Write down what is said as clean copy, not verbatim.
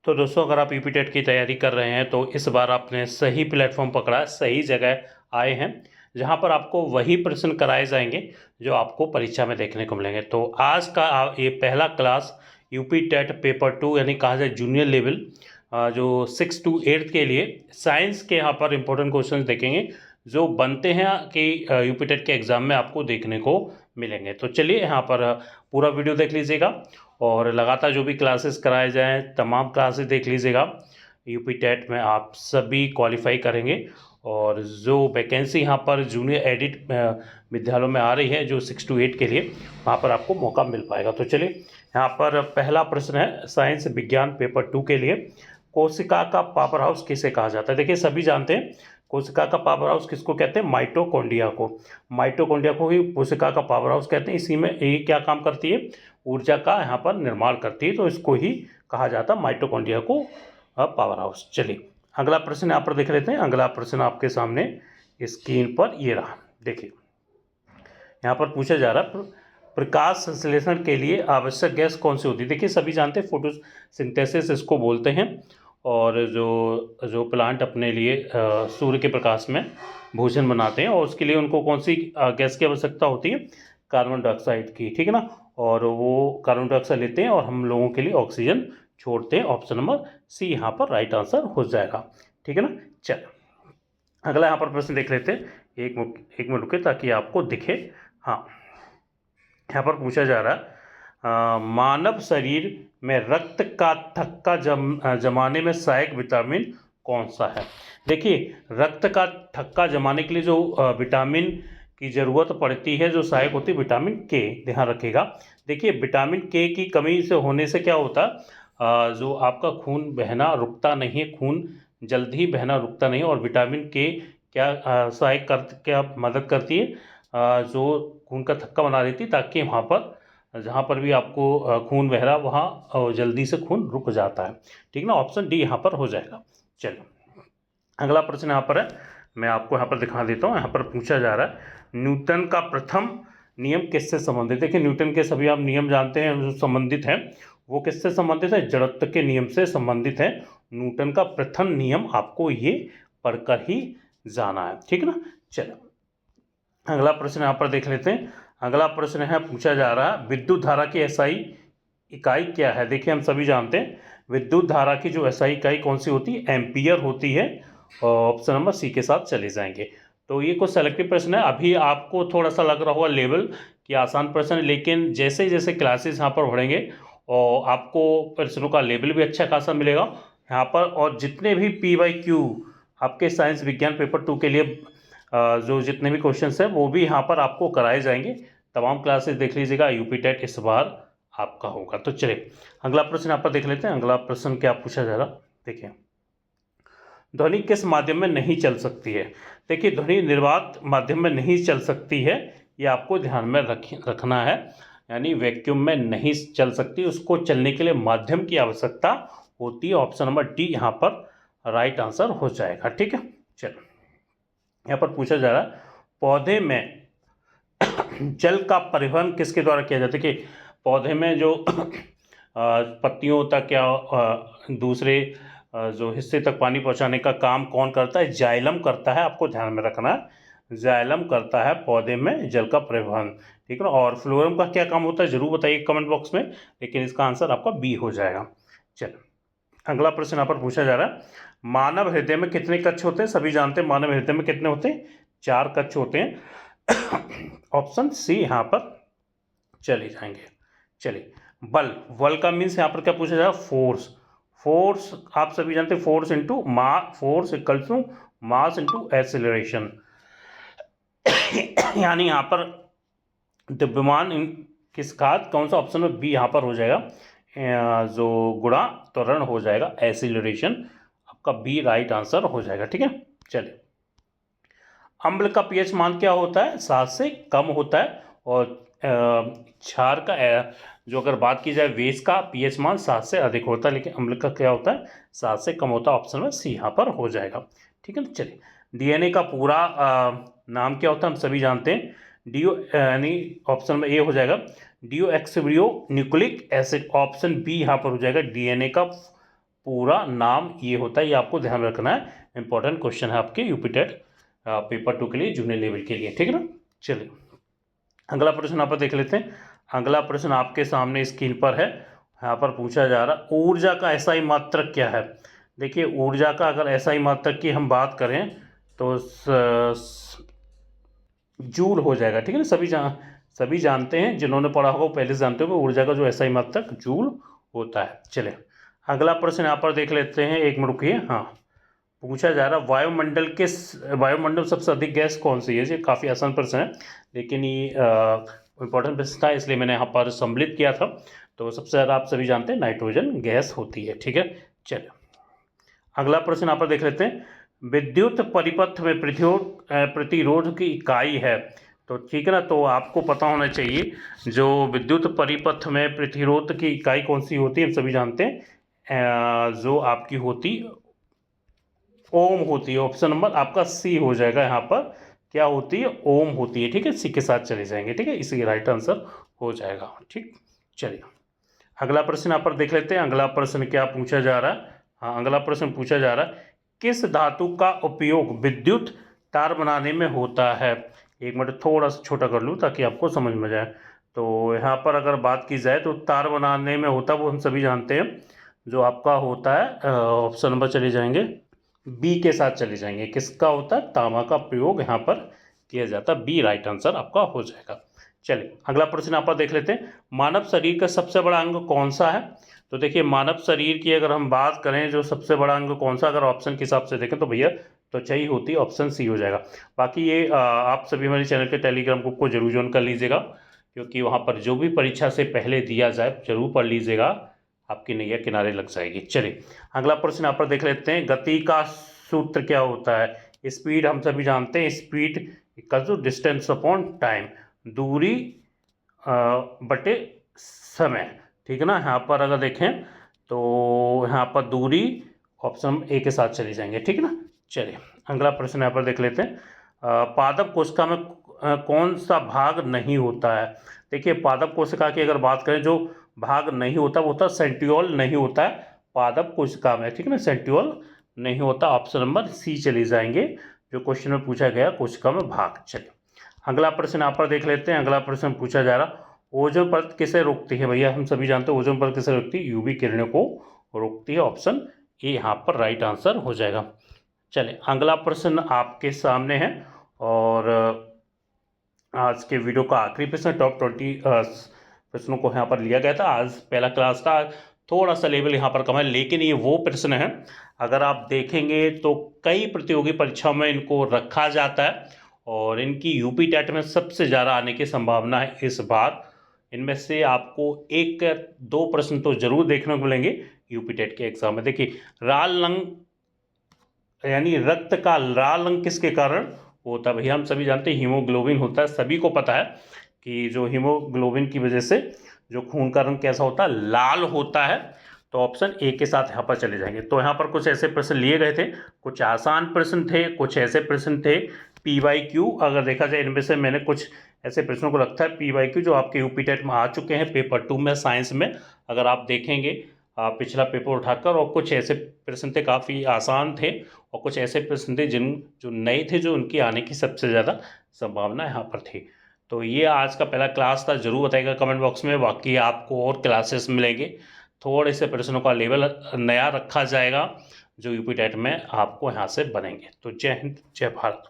तो दोस्तों, अगर आप यूपीटेट की तैयारी कर रहे हैं तो इस बार आपने सही प्लेटफॉर्म पकड़ा, सही जगह आए हैं, जहां पर आपको वही प्रश्न कराए जाएंगे जो आपको परीक्षा में देखने को मिलेंगे। तो आज का ये पहला क्लास यूपीटेट पेपर 2 यानी कहा जाए जूनियर लेवल, जो 6 to 8 के लिए साइंस के यहाँ पर इंपॉर्टेंट क्वेश्चन देखेंगे जो बनते हैं कि यूपीटेट के एग्ज़ाम में आपको देखने को मिलेंगे। तो चलिए यहाँ पर पूरा वीडियो देख लीजिएगा और लगातार जो भी क्लासेस कराए जाएँ तमाम क्लासेस देख लीजिएगा। यूपीटेट में आप सभी क्वालिफाई करेंगे और जो वैकेंसी यहाँ पर जूनियर एडिट विद्यालयों में आ रही है जो 6 to 8 के लिए, वहाँ पर आपको मौका मिल पाएगा। तो चलिए यहाँ पर पहला प्रश्न है साइंस विज्ञान पेपर 2 के लिए, कोशिका का पावर हाउस किसे कहा जाता है। देखिए सभी जानते हैं कोशिका का पावर हाउस किसको कहते हैं, माइटोकॉन्ड्रिया को। माइटोकॉन्ड्रिया को ही कोशिका का पावर हाउस कहते हैं। इसी में ये क्या काम करती है, ऊर्जा का यहाँ पर निर्माण करती है, तो इसको ही कहा जाता है माइटोकॉन्ड्रिया को पावर हाउस। चलिए अगला प्रश्न यहाँ पर देख लेते हैं। अगला प्रश्न आपके सामने स्क्रीन पर ये रहा, देखिए यहाँ पर पूछा जा रहा है प्रकाश संश्लेषण के लिए आवश्यक गैस कौन सी होती है। देखिए सभी जानते हैं फोटोसिंथेसिस इसको बोलते हैं, और जो प्लांट अपने लिए सूर्य के प्रकाश में भोजन बनाते हैं और उसके लिए उनको कौन सी गैस की आवश्यकता होती है, कार्बन डाइऑक्साइड की, ठीक है ना। और वो कार्बन डाइऑक्साइड लेते हैं और हम लोगों के लिए ऑक्सीजन छोड़ते हैं। ऑप्शन नंबर सी यहाँ पर राइट आंसर हो जाएगा, ठीक है ना। चल अगला यहाँ पर प्रश्न देख लेते हैं। एक मिनट रुके ताकि आपको दिखे। हाँ, यहाँ पर पूछा जा रहा है मानव शरीर में रक्त का थक्का जमाने में सहायक विटामिन कौन सा है। देखिए रक्त का थक्का जमाने के लिए जो विटामिन की ज़रूरत पड़ती है, जो सहायक होती है, विटामिन के, ध्यान रखिएगा। देखिए विटामिन के की कमी से होने से क्या होता है, जो आपका खून बहना रुकता नहीं है, खून जल्दी बहना रुकता नहीं है। और विटामिन के क्या सहायक क्या मदद करती है, जो खून का थक्का बना देती है, ताकि वहाँ पर जहाँ पर भी आपको खून बह रहा वहाँ जल्दी से खून रुक जाता है, ठीक ना। ऑप्शन डी यहाँ पर हो जाएगा। चलो अगला प्रश्न यहाँ पर है, मैं आपको यहाँ पर दिखा देता हूँ। यहाँ पर पूछा जा रहा है न्यूटन का प्रथम नियम किससे संबंधित। देखिए न्यूटन के सभी आप नियम जानते हैं जो संबंधित हैं, वो किससे संबंधित है, जड़त्व के नियम से संबंधित है। न्यूटन का प्रथम नियम आपको ये पढ़कर ही जाना है, ठीक है ना। चलो अगला प्रश्न यहाँ पर देख लेते हैं। अगला प्रश्न है, पूछा जा रहा है विद्युत धारा की एसआई इकाई क्या है। देखिए हम सभी जानते हैं विद्युत धारा की जो एसआई इकाई कौन सी होती है, एम्पियर होती है। ऑप्शन नंबर सी के साथ चले जाएंगे। तो ये कुछ सेलेक्टिव प्रश्न है, अभी आपको थोड़ा सा लग रहा होगा लेवल कि आसान प्रश्न है, लेकिन जैसे जैसे क्लासेस यहाँ पर बढ़ेंगे और आपको प्रश्नों का लेवल भी अच्छा खासा मिलेगा यहाँ पर। और जितने भी PYQ आपके साइंस विज्ञान पेपर 2 के लिए जो जितने भी क्वेश्चंस हैं वो भी यहाँ पर आपको कराए जाएंगे। तमाम क्लासेस देख लीजिएगा, यूपीटेट इस बार आपका होगा। तो चलिए अगला प्रश्न यहाँ पर देख लेते हैं। अगला प्रश्न क्या पूछा जा रहा, देखिए ध्वनि किस माध्यम में नहीं चल सकती है। देखिए ध्वनि निर्वात माध्यम में नहीं चल सकती है, ये आपको ध्यान में रखना है, यानी वैक्यूम में नहीं चल सकती, उसको चलने के लिए माध्यम की आवश्यकता होती है। ऑप्शन नंबर डी यहाँ पर राइट आंसर हो जाएगा, ठीक है। चलो यहाँ पर पूछा जा रहा है पौधे में जल का परिवहन किसके द्वारा किया जाता है। कि पौधे में जो पत्तियों तक या दूसरे जो हिस्से तक पानी पहुंचाने का काम कौन करता है, जाइलम करता है, आपको ध्यान में रखना है। जाइलम करता है पौधे में जल का परिवहन, ठीक है ना। और फ्लोएम का क्या काम होता है जरूर बताइए कमेंट बॉक्स में, लेकिन इसका आंसर आपका बी हो जाएगा। चलो अगला प्रश्न यहाँ पर पूछा जा रहा है मानव हृदय में कितने कक्ष होते हैं। सभी जानते हैं मानव हृदय में कितने होते हैं, 4 कक्ष होते हैं। ऑप्शन सी यहाँ पर चले जाएंगे। चलिए बल का मीन्स यहाँ पर क्या पूछा जा रहा है, फोर्स आप सभी जानते हैं, force equal to mass into acceleration. यानी यहाँ पर द्रव्यमान किसका कौन सा, ऑप्शन में बी यहाँ पर हो जाएगा, जो गुणा त्वरण हो जाएगा एक्सीलरेशन, आपका बी राइट आंसर हो जाएगा, ठीक है। चलिए अम्ल का पीएच मान क्या होता है, 7 से कम होता है। और क्षार का जो अगर बात की जाए वेश का पीएच मान 7 से अधिक होता है, लेकिन अम्ल का क्या होता है 7 से कम होता है। ऑप्शन में सी यहाँ पर हो जाएगा, ठीक है। चलिए डीएनए का पूरा नाम क्या होता है हम सभी जानते हैं, डीओ यानी ऑप्शन में ए हो जाएगा डीओक्सिरिबो न्यूक्लिक एसिड। ऑप्शन बी यहाँ पर हो जाएगा डीएनए का पूरा नाम ये होता है, ये आपको ध्यान रखना है, इंपॉर्टेंट क्वेश्चन है आपके यूपी टेट पेपर 2 के लिए, जूनियर लेवल के लिए, ठीक है ना। चलिए अगला प्रश्न यहाँ पर देख लेते हैं। अगला प्रश्न आपके सामने स्क्रीन पर है, यहाँ पर पूछा जा रहा ऊर्जा का एसआई मात्रक क्या है। देखिए ऊर्जा का अगर एसआई मात्रक की हम बात करें तो जूल हो जाएगा, ठीक है ना। सभी जानते हैं, जिन्होंने पढ़ा होगा वो पहले से जानते होंगे ऊर्जा का जो एसआई मात्रक जूल होता है। चलिए अगला प्रश्न यहाँ पर देख लेते हैं, एक मिनट रुकिए। हाँ, पूछा जा रहा वायुमंडल सबसे अधिक गैस कौन सी है। ये काफ़ी आसान प्रश्न है, लेकिन ये इंपॉर्टेंट प्रश्न था, इसलिए मैंने यहाँ पर सम्मिलित किया था। तो सबसे ज़्यादा आप सभी जानते हैं नाइट्रोजन गैस होती है, ठीक है। चलिए अगला प्रश्न यहाँ पर देख लेते हैं। विद्युत परिपथ में प्रतिरोध की इकाई है, तो ठीक है ना। तो आपको पता होना चाहिए जो विद्युत परिपथ में प्रतिरोध की इकाई कौन सी होती है, हम सभी जानते हैं जो आपकी होती ओम होती है। ऑप्शन नंबर आपका सी हो जाएगा, यहाँ पर क्या होती है, ओम होती है, ठीक है। सी के साथ चले जाएंगे, ठीक है, इसी राइट आंसर हो जाएगा, ठीक। चलिए अगला प्रश्न यहाँ पर देख लेते हैं। अगला प्रश्न क्या पूछा जा रहा है। हाँ, अगला प्रश्न पूछा जा रहा है, किस धातु का उपयोग विद्युत तार बनाने में होता है। एक मिनट थोड़ा सा छोटा कर लूँ ताकि आपको समझ में जाए। तो यहाँ पर अगर बात की जाए तो तार बनाने में होता है, वो हम सभी जानते हैं, जो आपका होता है ऑप्शन नंबर चले जाएंगे बी के साथ चले जाएंगे। किसका होता है, तांबा का प्रयोग यहाँ पर किया जाता है। बी राइट आंसर आपका हो जाएगा। चलिए अगला प्रश्न आप देख लेते हैं। मानव शरीर का सबसे बड़ा अंग कौन सा है। तो देखिए मानव शरीर की अगर हम बात करें जो सबसे बड़ा अंग कौन सा, अगर ऑप्शन के हिसाब से देखें तो भैया त्वचा होती है, ऑप्शन सी हो जाएगा। बाकी ये आप सभी हमारे चैनल के टेलीग्राम ग्रुप को जरूर ज्वाइन कर लीजिएगा, क्योंकि वहाँ पर जो भी परीक्षा से पहले दिया जाए जरूर पढ़ लीजिएगा, आपकी नैया किनारे लग जाएगी। चलिए अगला प्रश्न यहाँ पर देख लेते हैं। गति का सूत्र क्या होता है। स्पीड हम सभी जानते हैं, speed equal to distance upon time, दूरी बटे समय, ठीक है ना। यहाँ पर अगर देखें तो यहाँ पर दूरी ऑप्शन ए के साथ चले जाएंगे, ठीक है ना। चलिए अगला प्रश्न यहाँ पर देख लेते हैं। पादप कोशिका में कौन सा भाग नहीं होता है। देखिए पादप कोशिका की अगर बात करें जो भाग नहीं होता वो होता सेंट्रियोल नहीं होता है पादप कोशिका में, ठीक है ना। सेंट्रियोल नहीं होता, ऑप्शन नंबर सी चले जाएंगे, जो क्वेश्चन में पूछा गया कोशिका में भाग। चलिए अगला प्रश्न यहाँ पर देख लेते हैं। अगला प्रश्न पूछा जा रहा ओजोन परत किसे रोकती है। भैया हम सभी जानते हैं ओजोन परत किसे रोकती है, यूवी किरणों को रोकती है, ऑप्शन ए यहाँ पर राइट आंसर हो जाएगा। चलिए अगला प्रश्न आपके सामने है, और आज के वीडियो का आखिरी प्रश्न, टॉप 20 प्रश्नों को यहाँ पर लिया गया था। आज पहला क्लास था, थोड़ा सा लेवल यहाँ पर कम है, लेकिन ये वो प्रश्न है अगर आप देखेंगे तो कई प्रतियोगी परीक्षाओं में इनको रखा जाता है, और इनकी यूपी टेट में सबसे ज़्यादा आने की संभावना है इस बार। इनमें से आपको एक दो प्रश्न तो जरूर देखने को मिलेंगे यूपी टेट के एग्जाम में। देखिए लाल रंग यानी रक्त का लाल रंग किसके कारण होता है। भैया हम सभी जानते हैं हीमोग्लोबिन होता है, सभी को पता है कि जो हीमोग्लोबिन की वजह से जो खून का रंग कैसा होता है, लाल होता है। तो ऑप्शन ए के साथ यहाँ पर चले जाएंगे। तो यहाँ पर कुछ ऐसे प्रश्न लिए गए थे, कुछ आसान प्रश्न थे, कुछ ऐसे प्रश्न थे PYQ। अगर देखा जाए इनमें से मैंने कुछ ऐसे प्रश्नों को रखा है PYQ जो आपके यूपी टेट में आ चुके हैं पेपर 2 में साइंस में। अगर आप देखेंगे पिछला पेपर उठाकर, और कुछ ऐसे प्रश्न थे काफ़ी आसान थे, और कुछ ऐसे प्रश्न थे जो नए थे, जो उनकी आने की सबसे ज़्यादा संभावना यहाँ पर थी। तो ये आज का पहला क्लास था, जरूर बताइएगा कमेंट बॉक्स में। बाकी आपको और क्लासेस मिलेंगे, थोड़े से प्रश्नों का लेवल नया रखा जाएगा जो यूपी टेट में आपको यहाँ से बनेंगे। तो जय हिंद, जय भारत।